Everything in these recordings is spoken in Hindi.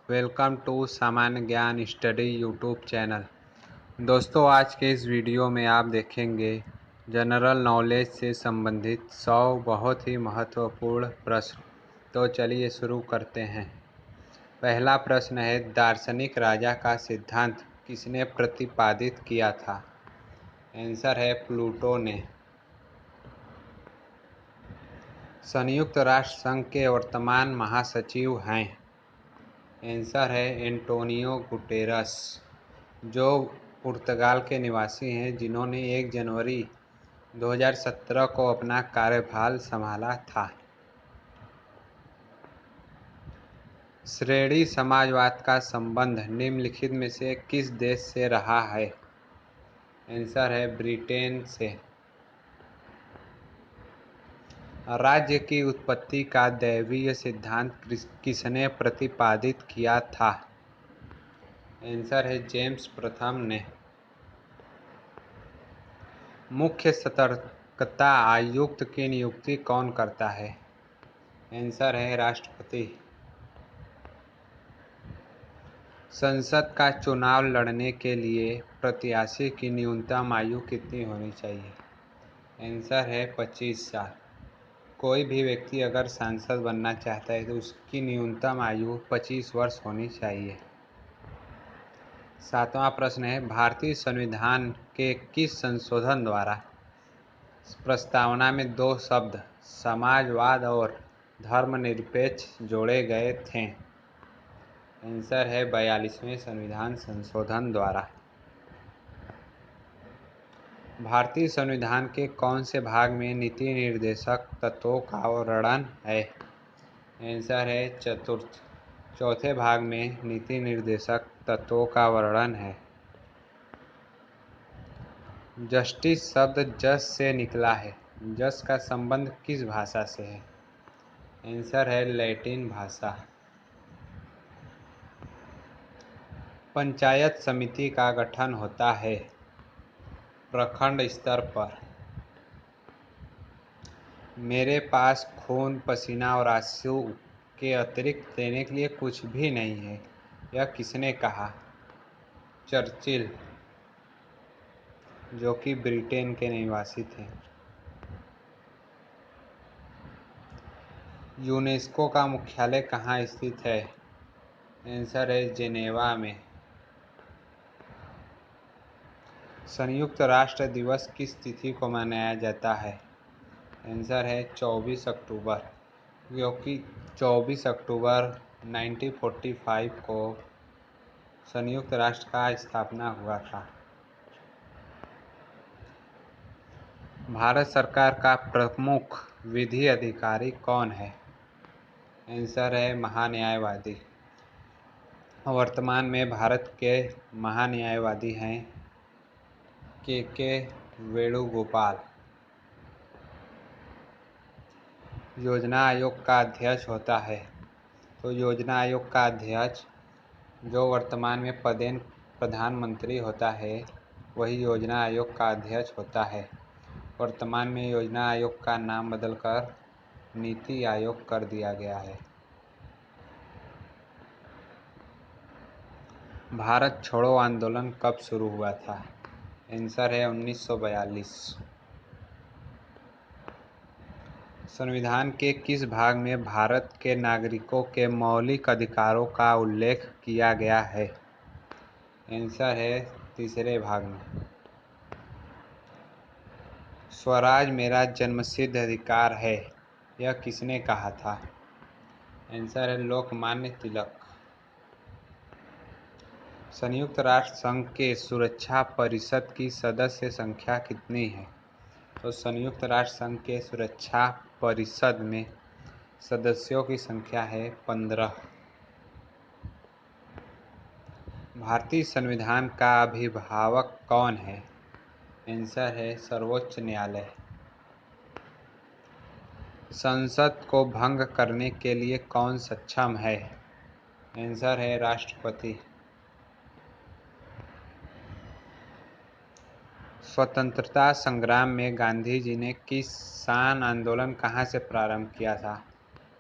वेलकम टू सामान्य ज्ञान स्टडी यूट्यूब चैनल। दोस्तों, आज के इस वीडियो में आप देखेंगे जनरल नॉलेज से संबंधित 100 बहुत ही महत्वपूर्ण प्रश्न। तो चलिए शुरू करते हैं। पहला प्रश्न है, दार्शनिक राजा का सिद्धांत किसने प्रतिपादित किया था? आंसर है प्लूटो ने। संयुक्त राष्ट्र संघ के वर्तमान महासचिव हैं? आंसर है एंटोनियो गुटेरस, जो पुर्तगाल के निवासी हैं, जिन्होंने 1 जनवरी 2017 को अपना कार्यभार संभाला था। श्रेणी समाजवाद का संबंध निम्नलिखित में से किस देश से रहा है? आंसर है ब्रिटेन से। राज्य की उत्पत्ति का दैवीय सिद्धांत किसने प्रतिपादित किया था? आंसर है जेम्स प्रथम ने। मुख्य सतर्कता आयुक्त की नियुक्ति कौन करता है? आंसर है राष्ट्रपति। संसद का चुनाव लड़ने के लिए प्रत्याशी की न्यूनतम आयु कितनी होनी चाहिए? आंसर है 25 साल। कोई भी व्यक्ति अगर सांसद बनना चाहता है तो उसकी न्यूनतम आयु 25 वर्ष होनी चाहिए। 7वां प्रश्न है, भारतीय संविधान के किस संशोधन द्वारा प्रस्तावना में 2 शब्द समाजवाद और धर्मनिरपेक्ष जोड़े गए थे? आंसर है 42वें संविधान संशोधन द्वारा। भारतीय संविधान के कौन से भाग में नीति निर्देशक तत्वों का वर्णन है? आंसर है चतुर्थ। चौथे भाग में नीति निर्देशक तत्वों का वर्णन है। जस्टिस शब्द जज से निकला है। जज का संबंध किस भाषा से है? आंसर है लैटिन भाषा। पंचायत समिति का गठन होता है प्रखंड स्तर पर। मेरे पास खून, पसीना और आंसू के अतिरिक्त देने के लिए कुछ भी नहीं है, यह किसने कहा? चर्चिल, जो कि ब्रिटेन के निवासी थे। यूनेस्को का मुख्यालय कहाँ स्थित है? आंसर है जेनेवा में। संयुक्त राष्ट्र दिवस किस तिथि को मनाया जाता है? आंसर है 24 अक्टूबर, क्योंकि 24 अक्टूबर 1945 को संयुक्त राष्ट्र का स्थापना हुआ था। भारत सरकार का प्रमुख विधि अधिकारी कौन है? आंसर है महान्यायवादी। वर्तमान में भारत के महान्यायवादी हैं के वेणुगोपाल। योजना आयोग का अध्यक्ष होता है? तो योजना आयोग का अध्यक्ष, जो वर्तमान में पदेन प्रधानमंत्री होता है, वही योजना आयोग का अध्यक्ष होता है। वर्तमान में योजना आयोग का नाम बदलकर नीति आयोग कर दिया गया है। भारत छोड़ो आंदोलन कब शुरू हुआ था? आंसर है 1942। संविधान के किस भाग में भारत के नागरिकों के मौलिक अधिकारों का उल्लेख किया गया है? आंसर है 3 भाग में। स्वराज मेरा जन्मसिद्ध अधिकार है, यह किसने कहा था? आंसर है लोकमान्य तिलक। संयुक्त राष्ट्र संघ के सुरक्षा परिषद की सदस्य संख्या कितनी है? तो संयुक्त राष्ट्र संघ के सुरक्षा परिषद में सदस्यों की संख्या है 15। भारतीय संविधान का अभिभावक कौन है? आंसर है सर्वोच्च न्यायालय। संसद को भंग करने के लिए कौन सक्षम है? आंसर है राष्ट्रपति। स्वतंत्रता संग्राम में गांधी जी ने किसान आंदोलन कहाँ से प्रारंभ किया था?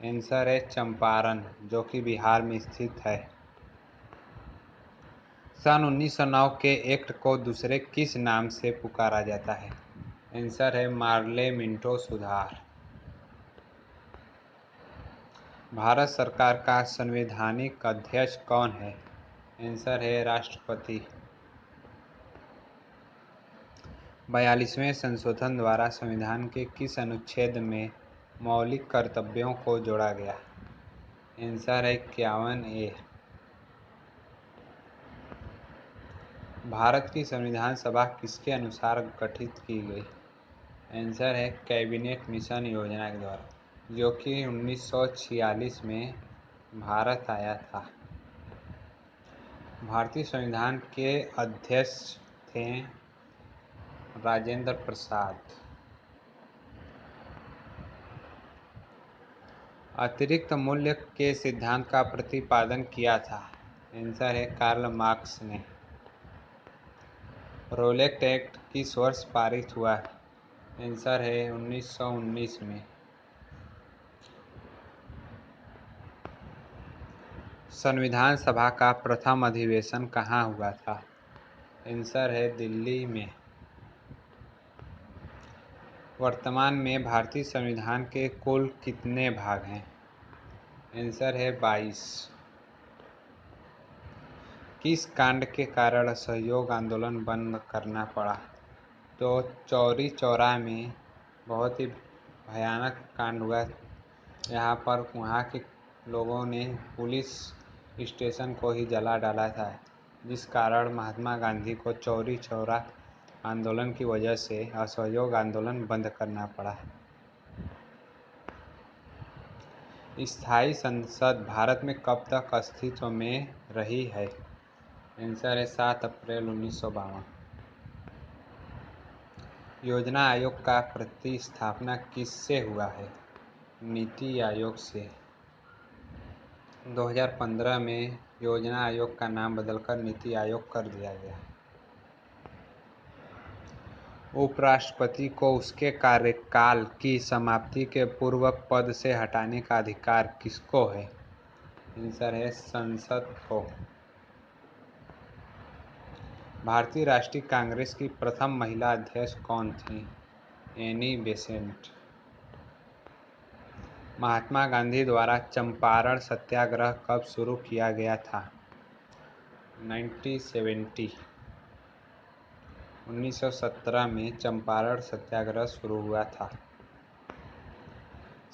आंसर है चंपारण, जो कि बिहार में स्थित है। सन 1909 के एक्ट को दूसरे किस नाम से पुकारा जाता है? आंसर है मार्ले मिंटो सुधार। भारत सरकार का संवैधानिक अध्यक्ष कौन है? आंसर है राष्ट्रपति। 42वें संशोधन द्वारा संविधान के किस अनुच्छेद में मौलिक कर्तव्यों को जोड़ा गया? आंसर है 51A। भारत की संविधान सभा किसके अनुसार गठित की गई? आंसर है कैबिनेट मिशन योजना के द्वारा, जो कि 1946 में भारत आया था। भारतीय संविधान के अध्यक्ष थे राजेंद्र प्रसाद। अतिरिक्त मूल्य के सिद्धांत का प्रतिपादन किया था? आंसर है कार्ल मार्क्स ने। रोलेट एक्ट किस वर्ष पारित हुआ? आंसर है 1919 में। संविधान सभा का प्रथम अधिवेशन कहाँ हुआ था? आंसर है दिल्ली में। वर्तमान में भारतीय संविधान के कुल कितने भाग हैं? आंसर है 22। किस कांड के कारण असहयोग आंदोलन बंद करना पड़ा? तो चौरी चौरा में बहुत ही भयानक कांड हुआ। यहाँ पर वहाँ के लोगों ने पुलिस स्टेशन को ही जला डाला था, जिस कारण महात्मा गांधी को चौरी चौरा आंदोलन की वजह से असहयोग आंदोलन बंद करना पड़ा। स्थायी संसद भारत में कब तक अस्तित्व में रही है? आंसर है 7 अप्रैल 1952। योजना आयोग का प्रतिस्थापना किससे हुआ है? नीति आयोग से। 2015 में योजना आयोग का नाम बदलकर नीति आयोग कर दिया गया। उपराष्ट्रपति को उसके कार्यकाल की समाप्ति के पूर्व पद से हटाने का अधिकार किसको है? आंसर है संसद को। भारतीय राष्ट्रीय कांग्रेस की प्रथम महिला अध्यक्ष कौन थी? Annie Besant. महात्मा गांधी द्वारा चंपारण सत्याग्रह कब शुरू किया गया था? 1917 में चंपारण सत्याग्रह शुरू हुआ था।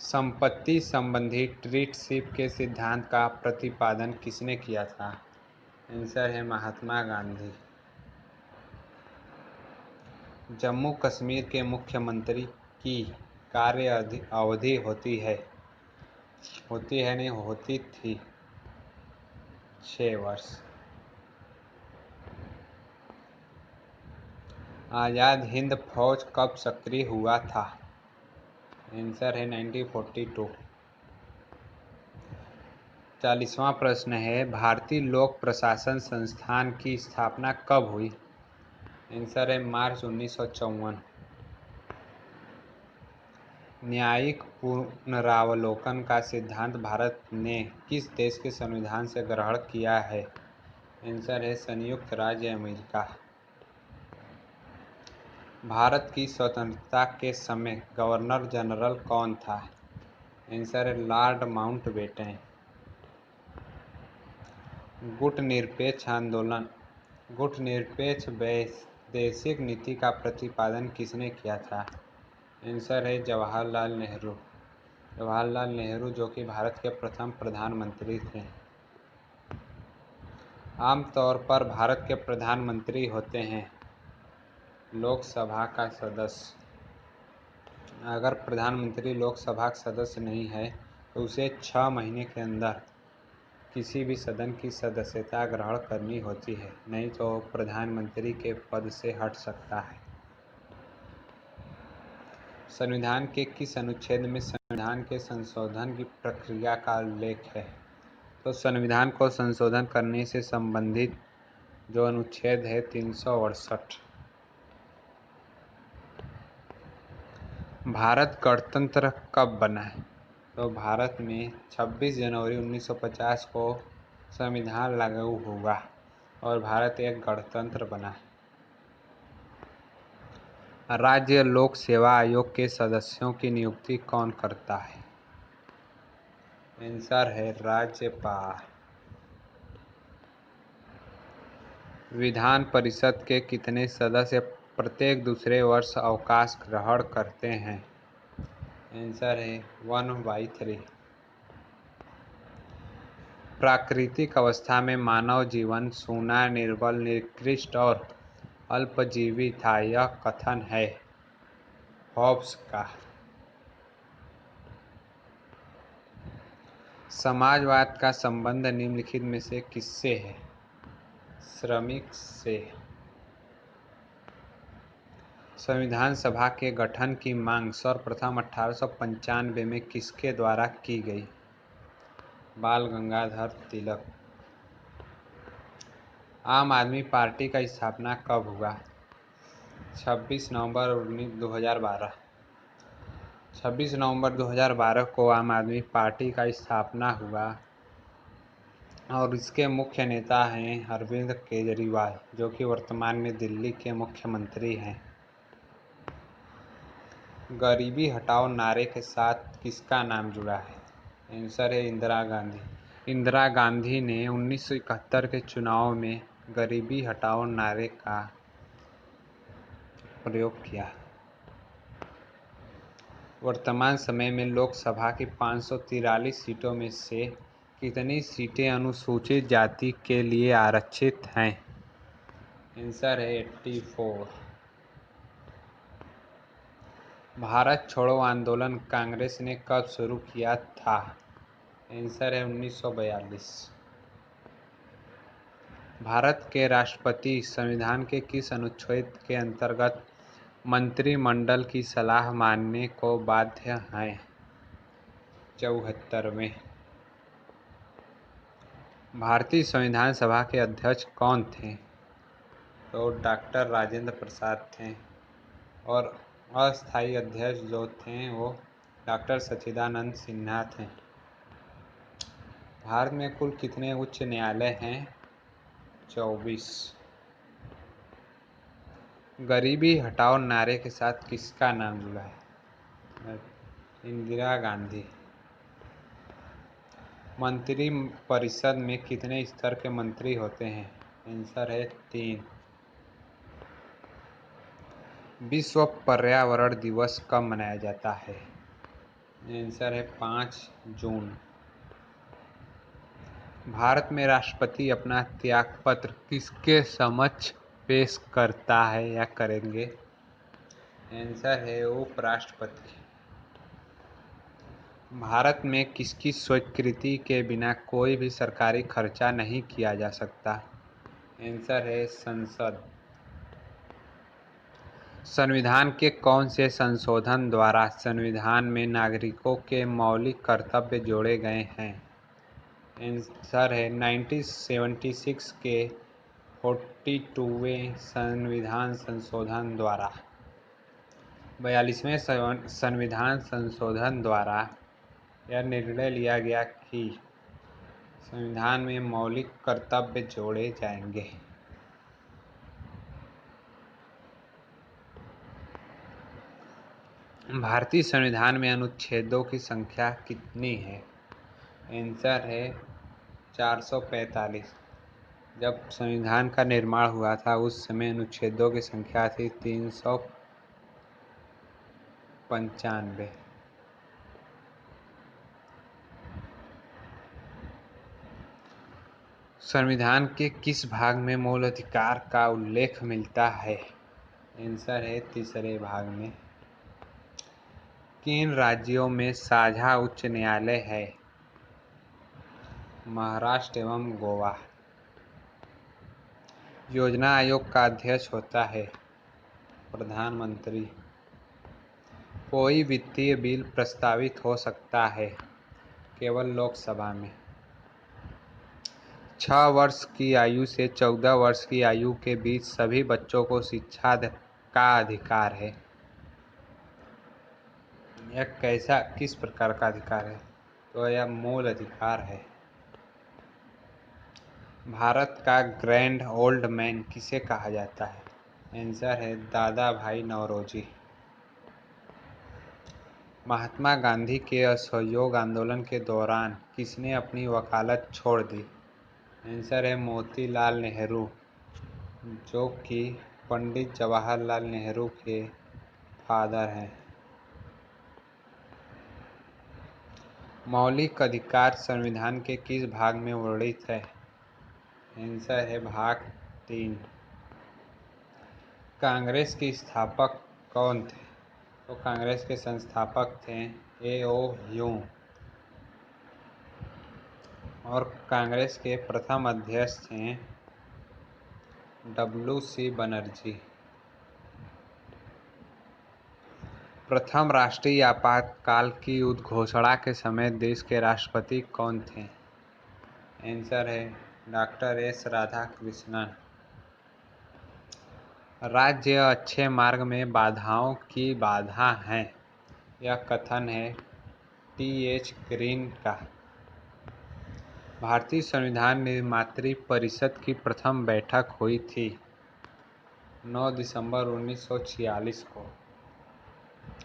संपत्ति संबंधी ट्रीटशिप के सिद्धांत का प्रतिपादन किसने किया था? आंसर है महात्मा गांधी। जम्मू कश्मीर के मुख्यमंत्री की कार्य अवधि होती थी 6 वर्ष। आज़ाद हिंद फौज कब सक्रिय हुआ था? आंसर है 1942। 40वां प्रश्न है, भारतीय लोक प्रशासन संस्थान की स्थापना कब हुई? आंसर है मार्च 1954। न्यायिक पुनरावलोकन का सिद्धांत भारत ने किस देश के संविधान से ग्रहण किया है? आंसर है संयुक्त राज्य अमेरिका। भारत की स्वतंत्रता के समय गवर्नर जनरल कौन था? आंसर है लॉर्ड माउंटबेटन। गुटनिरपेक्ष वैदेशिक नीति का प्रतिपादन किसने किया था? आंसर है जवाहरलाल नेहरू, जो कि भारत के प्रथम प्रधानमंत्री थे। आमतौर पर भारत के प्रधानमंत्री होते हैं लोकसभा का सदस्य। अगर प्रधानमंत्री लोकसभा का सदस्य नहीं है तो उसे 6 महीने के अंदर किसी भी सदन की सदस्यता ग्रहण करनी होती है, नहीं तो प्रधानमंत्री के पद से हट सकता है। संविधान के किस अनुच्छेद में संविधान के संशोधन की प्रक्रिया का उल्लेख है? तो संविधान को संशोधन करने से संबंधित जो अनुच्छेद है 368। भारत गणतंत्र कब बना है? तो भारत में 26 जनवरी 1950 को संविधान लागू हुआ। और भारत एक गणतंत्र बना। राज्य लोक सेवा आयोग के सदस्यों की नियुक्ति कौन करता है? आंसर है राज्यपाल। विधान परिषद के कितने सदस्य प्रत्येक दूसरे वर्ष अवकाश ग्रहण करते हैं? आंसर है 1/3। प्राकृतिक अवस्था में मानव जीवन सूना, निर्बल, निकृष्ट और अल्पजीवी था, यह कथन है हॉब्स का। समाजवाद का संबंध निम्नलिखित में से किससे है? श्रमिक से। संविधान सभा के गठन की मांग सर्वप्रथम 1895 में किसके द्वारा की गई? बाल गंगाधर तिलक। आम आदमी पार्टी का स्थापना कब हुआ? 26 नवंबर 2012। 26 नवंबर 2012 को आम आदमी पार्टी का स्थापना हुआ और इसके मुख्य नेता हैं अरविंद केजरीवाल, जो कि वर्तमान में दिल्ली के मुख्यमंत्री हैं। गरीबी हटाओ नारे के साथ किसका नाम जुड़ा है? आंसर है इंदिरा गांधी। इंदिरा गांधी ने 1971 के चुनाव में गरीबी हटाओ नारे का प्रयोग किया। वर्तमान समय में लोकसभा की 543 सीटों में से कितनी सीटें अनुसूचित जाति के लिए आरक्षित हैं? आंसर है 84। भारत छोड़ो आंदोलन कांग्रेस ने कब शुरू किया था? आंसर है 1942। भारत के राष्ट्रपति संविधान के किस अनुच्छेद के अंतर्गत मंत्रिमंडल की सलाह मानने को बाध्य हैं? 74वें। भारतीय संविधान सभा के अध्यक्ष कौन थे? तो डॉक्टर राजेंद्र प्रसाद थे और अस्थायी अध्यक्ष जो थे वो डॉक्टर सच्चिदानंद सिन्हा थे। भारत में कुल कितने उच्च न्यायालय हैं? 24। गरीबी हटाओ नारे के साथ किसका नाम जुड़ा है? इंदिरा गांधी। मंत्री परिषद में कितने स्तर के मंत्री होते हैं? आंसर है 3। विश्व पर्यावरण दिवस कब मनाया जाता है? आंसर है 5 जून। भारत में राष्ट्रपति अपना त्यागपत्र किसके समक्ष पेश करता है या करेंगे? आंसर है उपराष्ट्रपति। भारत में किसकी स्वीकृति के बिना कोई भी सरकारी खर्चा नहीं किया जा सकता? आंसर है संसद। संविधान के कौन से संशोधन द्वारा संविधान में नागरिकों के मौलिक कर्तव्य जोड़े गए हैं? आंसर है 1976 के 42वें संविधान संशोधन द्वारा। 42वें संविधान संशोधन द्वारा यह निर्णय लिया गया कि संविधान में मौलिक कर्तव्य जोड़े जाएंगे। भारतीय संविधान में अनुच्छेदों की संख्या कितनी है? आंसर है 445। जब संविधान का निर्माण हुआ था उस समय अनुच्छेदों की संख्या थी 395। संविधान के किस भाग में मूल अधिकार का उल्लेख मिलता है? आंसर है 3रे भाग में। किन राज्यों में साझा उच्च न्यायालय है? महाराष्ट्र एवं गोवा। योजना आयोग का अध्यक्ष होता है प्रधानमंत्री। कोई वित्तीय बिल प्रस्तावित हो सकता है केवल लोकसभा में। 6 वर्ष की आयु से 14 वर्ष की आयु के बीच सभी बच्चों को शिक्षा का अधिकार है। यह किस प्रकार का अधिकार है? तो यह मूल अधिकार है। भारत का ग्रैंड ओल्ड मैन किसे कहा जाता है? आंसर है दादा भाई नौरोजी। महात्मा गांधी के असहयोग आंदोलन के दौरान किसने अपनी वकालत छोड़ दी? आंसर है मोतीलाल नेहरू, जो कि पंडित जवाहरलाल नेहरू के फादर हैं। मौलिक अधिकार संविधान के किस भाग में वर्णित है? आंसर है भाग 3। कांग्रेस के स्थापक कौन थे? तो कांग्रेस के संस्थापक थे ए.ओ. ह्यूम। और कांग्रेस के प्रथम अध्यक्ष थे डब्ल्यू.सी. बनर्जी। प्रथम राष्ट्रीय आपातकाल की उद्घोषणा के समय देश के राष्ट्रपति कौन थे? आंसर है डॉक्टर एस राधाकृष्णन। राज्य अच्छे मार्ग में बाधाओं की बाधा है, यह कथन है टी.एच. ग्रीन का। भारतीय संविधान निर्मात्री परिषद की प्रथम बैठक हुई थी 9 दिसंबर 1946 को,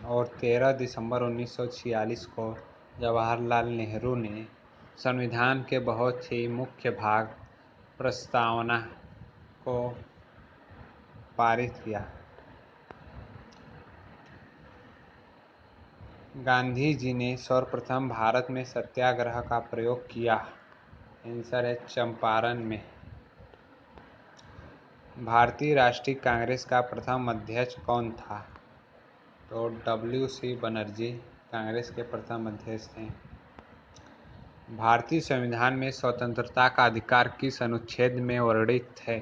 और 13 दिसंबर 1946 को जवाहरलाल नेहरू ने संविधान के बहुत ही मुख्य भाग प्रस्तावना को पारित किया। गांधी जी ने सर्वप्रथम भारत में सत्याग्रह का प्रयोग किया। आंसर है चंपारण में। भारतीय राष्ट्रीय कांग्रेस का प्रथम अध्यक्ष कौन था? तो डब्ल्यू.सी. बनर्जी कांग्रेस के प्रथम अध्यक्ष थे। भारतीय संविधान में स्वतंत्रता का अधिकार किस अनुच्छेद में वर्णित है?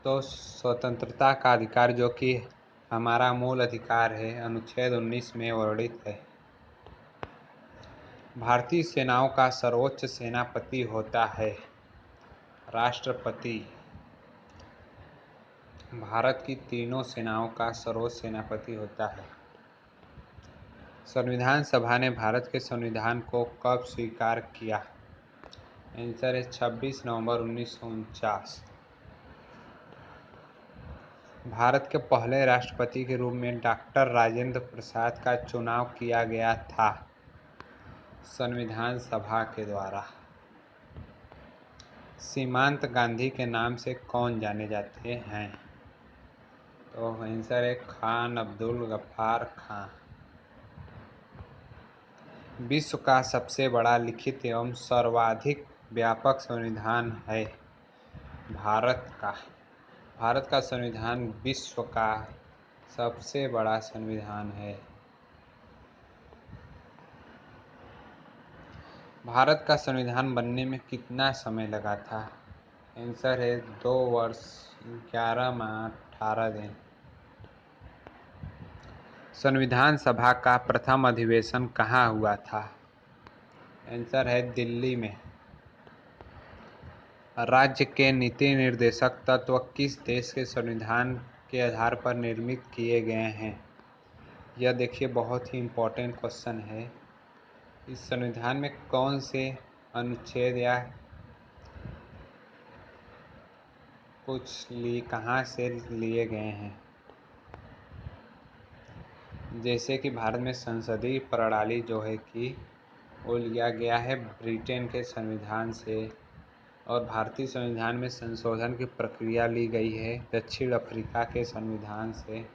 तो स्वतंत्रता का अधिकार, जो कि हमारा मूल अधिकार है, अनुच्छेद 19 में वर्णित है। भारतीय सेनाओं का सर्वोच्च सेनापति होता है राष्ट्रपति। भारत की तीनों सेनाओं का सर्वोच्च सेनापति होता है। संविधान सभा ने भारत के संविधान को कब स्वीकार किया? आंसर है 26 नवंबर 1949। भारत के पहले राष्ट्रपति के रूप में डॉक्टर राजेंद्र प्रसाद का चुनाव किया गया था संविधान सभा के द्वारा। सीमांत गांधी के नाम से कौन जाने जाते हैं? तो आंसर है खान अब्दुल गफ्फार खान। विश्व का सबसे बड़ा लिखित एवं सर्वाधिक व्यापक संविधान है भारत का। भारत का संविधान विश्व का सबसे बड़ा संविधान है। भारत का संविधान बनने में कितना समय लगा था? आंसर है 2 वर्ष 11 माह 18 दिन। संविधान सभा का प्रथम अधिवेशन कहाँ हुआ था? आंसर है दिल्ली में। राज्य के नीति निर्देशक तत्व किस देश के संविधान के आधार पर निर्मित किए गए हैं? यह देखिए बहुत ही इम्पोर्टेंट क्वेश्चन है। इस संविधान में कौन से अनुच्छेद या कुछ कहाँ से लिए गए हैं? जैसे कि भारत में संसदीय प्रणाली जो है कि वो लिया गया है ब्रिटेन के संविधान से, और भारतीय संविधान में संशोधन की प्रक्रिया ली गई है दक्षिण अफ्रीका के संविधान से।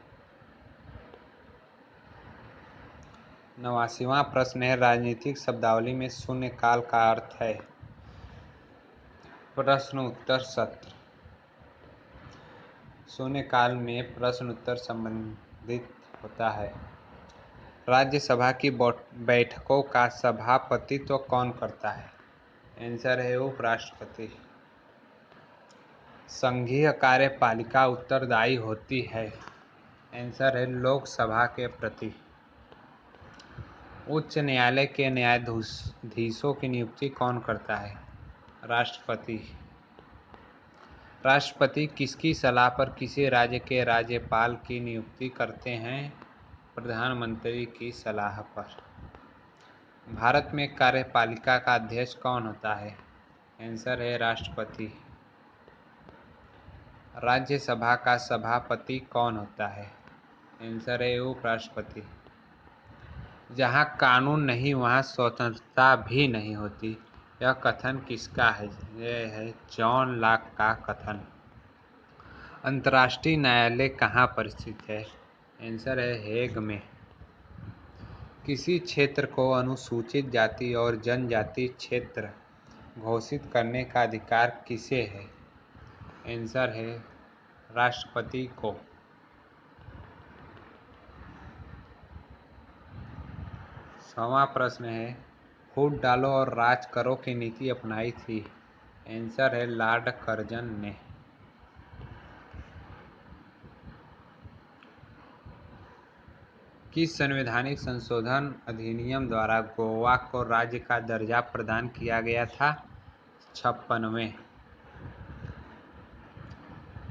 89वां प्रश्न है राजनीतिक शब्दावली में शून्यकाल का अर्थ है? प्रश्न उत्तर सत्र। शून्यकाल में प्रश्न उत्तर संबंधित होता है। राज्यसभा की बैठकों का सभापतित्व कौन करता है? आंसर है उपराष्ट्रपति। संघीय कार्यपालिका उत्तरदायी होती है? आंसर है लोकसभा के प्रति। उच्च न्यायालय के न्यायाधीशों की नियुक्ति कौन करता है? राष्ट्रपति। राष्ट्रपति किसकी सलाह पर किसी राज्य के राज्यपाल की नियुक्ति करते हैं? प्रधानमंत्री की सलाह पर। भारत में कार्यपालिका का अध्यक्ष कौन होता है? आंसर है राष्ट्रपति। राज्यसभा का सभापति कौन होता है? आंसर है उपराष्ट्रपति। जहाँ कानून नहीं वहाँ स्वतंत्रता भी नहीं होती, यह कथन किसका है? यह है जॉन लॉक का कथन। अंतर्राष्ट्रीय न्यायालय कहाँ पर स्थित है? आंसर है हेग में। किसी क्षेत्र को अनुसूचित जाति और जनजाति क्षेत्र घोषित करने का अधिकार किसे है? आंसर है राष्ट्रपति को। 100वां प्रश्न है, फूट डालो और राज करो की नीति अपनाई थी? आंसर है लॉर्ड कर्जन ने। किस संवैधानिक संशोधन अधिनियम द्वारा गोवा को राज्य का दर्जा प्रदान किया गया था? 56वें।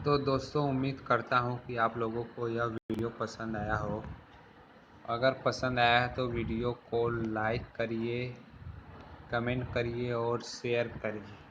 तो दोस्तों, उम्मीद करता हूँ कि आप लोगों को यह वीडियो पसंद आया हो। अगर पसंद आया है तो वीडियो को लाइक करिए, कमेंट करिए और शेयर करिए।